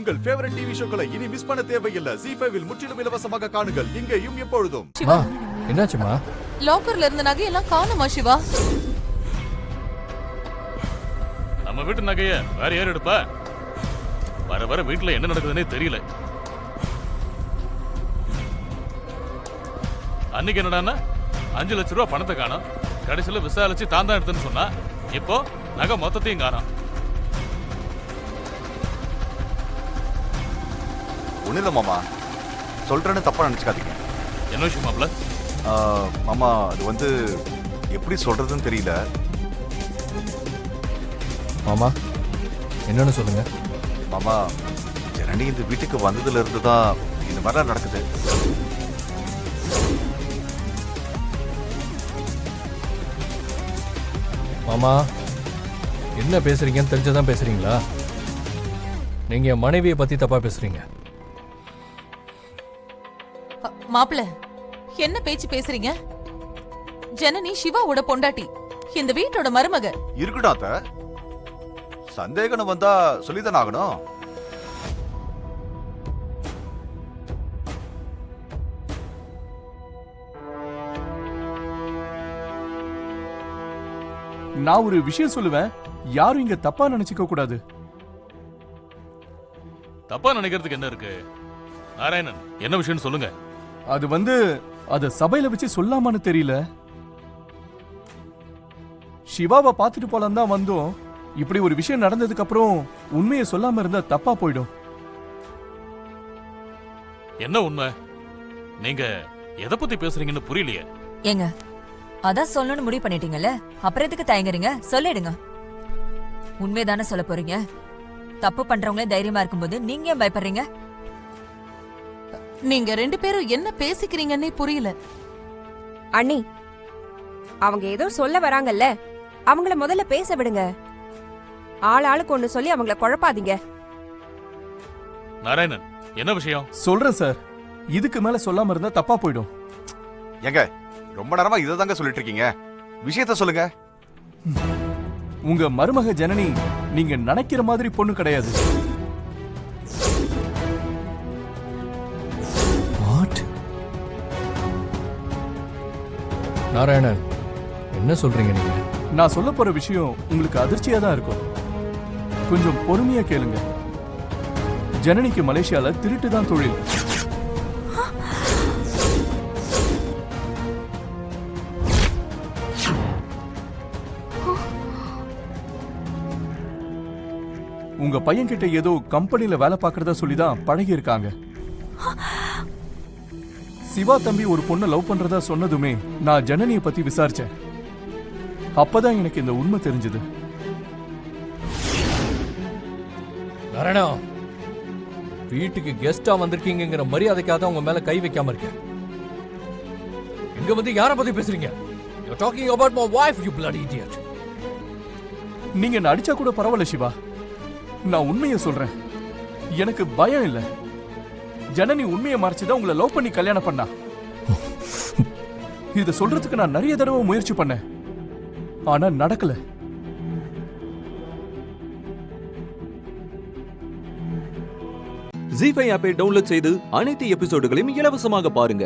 உங்கள் favourite TV ஷோக்களை இனி miss பண்ண தேவையில்லை. ZEE5 இல் முற்றிலும் இலவசமாக காணுங்கள். இங்கேயும் எப்பொழுதும். சிவா, என்னாச்சுமா? லாக்கர்ல இருந்த நகையெல்லாம் காணுமா சிவா? நம்ம வீட்டு நகைய வேற யார் எடுப்பா? வர வர வீட்டுல என்ன நடக்குதுன்னே தெரியல. அன்னைக்கு என்னடான்னா 5 லட்சம் ரூபாய் பணத்தை காணோம். கடைசியில விசாரிச்சு தான் எடுத்துன்னு சொன்னா, இப்போ நகை மொத்தத்தையும் காணோம். ஒண்ணுல மாமா, சொல்றேன்னு தப்பா நினைச்சுக்காதீங்க. என்ன விஷயம் மாப்ள? மாமா, அது எப்படி சொல்றதுன்னு தெரியல. மாமா, என்னன்னு சொல்லுங்க. மாமா, ஜனனி இந்த வீட்டுக்கு வந்ததுல இருந்து தான் இந்த மாதிரிலாம் நடக்குது. மாமா, என்ன பேசுறீங்கன்னு தெரிஞ்சதான் பேசுறீங்களா? நீங்க என் மனைவியை பத்தி தப்பா பேசுறீங்க. மாப்பிள, என்ன பேச்சு பேசுறீங்க? ஜனனி சிவாவோட பொண்டாட்டி, இந்த வீட்டோட மருமக. இருக்கட்டும் அத்த, சந்தேகம் வந்தா சொல்லிதானே ஆகணும். நான் ஒரு விஷயம் சொல்லுவேன், யாரும் இங்க தப்பா நினைச்சுக்க கூடாது. தப்பா நினைக்கிறதுக்கு என்ன இருக்கு? நாராயணன், என்ன விஷயம்னு சொல்லுங்க. அது அத சபையில வச்சு சொல்லாமான்னு தெரியல. சிவாவை பார்த்துட்டு போலாம் தான் வந்தோம். இப்படி ஒரு விஷயம் நடந்ததுக்கு அப்புறம் உண்மையை சொல்லாம இருந்தா தப்பா போயிடும். என்ன உண்மை? நீங்க எதை பத்தி பேசுறீங்கன்னு புரியலையே. ஏங்க, அதான் சொல்லணும்னு முடிவு பண்ணிட்டீங்கல்ல, அப்புறம் எதுக்கு தயங்குறீங்க? சொல்லிடுங்க. உண்மைதானே சொல்ல போறீங்க. தப்பு பண்றவங்களே தைரியமா இருக்கும்போது நீங்க ஏன் பயப்படுறீங்க? நீங்க 2 பேரும் என்ன பேசிக்கிறீங்கன்னே புரியல. அண்ணி, அவங்க ஏதோ சொல்ல வராங்கல்ல, அவங்கள முதல்ல பேச விடுங்க. ஆளுக்கு ஒண்ணு சொல்லி அவங்கள குழப்பாதீங்க. நாராயணன், என்ன விஷயம்? சொல்றேன் சார், இதுக்கு மேல சொல்லாம இருந்தா தப்பா போயிடும். எங்க ரொம்ப நேரமா இதை தாங்க சொல்லிட்டு இருக்கீங்க, விஷயத்த சொல்லுங்க. உங்க மருமக ஜனனி நீங்க நினைக்கிற மாதிரி பொண்ணு கிடையாது. நாராயணன், என்ன சொல்றீங்க நீங்க? நான் சொல்ல போற விஷயம் உங்களுக்கு அதிர்ச்சியா தான் இருக்கும். கொஞ்சம் பொறுமையா கேளுங்க. ஜனனிக்கு மலேசியால திருட்டு தான் தொழில். உங்க பையன் கிட்ட ஏதோ கம்பெனில வேலை பார்க்கறதா சொல்லிதான் பழகி இருக்காங்க. சிவா தம்பி ஒரு பொண்ணை லவ் பண்றதா சொன்னதுமே நான் ஜனனியை பத்தி விசாரிச்சேன். அப்பதான் எனக்கு இந்த உண்மை தெரிஞ்சது. நாராயணா, வீட்டுக்கு கெஸ்டா வந்திருக்கீங்கிற மரியாதைக்காக தான் உங்க மேல கை வைக்காம இருக்கேன். இங்க யாரை பத்தி பேசுறீங்க? You're talking about my wife, you bloody idiot. நீங்க என்ன அடிச்சா கூட பரவாயில்ல சிவா, நான் உண்மையை சொல்றேன். எனக்கு பயம் இல்ல. ஜனனி உண்மையை மறைச்சுதான் உங்களை லவ் பண்ணி கல்யாணம் பண்ணா. இத சொல்றதுக்கு நான் நிறைய தடவை முயற்சி பண்ணேன், ஆனா நடக்கல. ZEE5 ஆப்பை டவுன்லோட் செய்து அனைத்து எபிசோடுகளையும் இலவசமாக பாருங்க.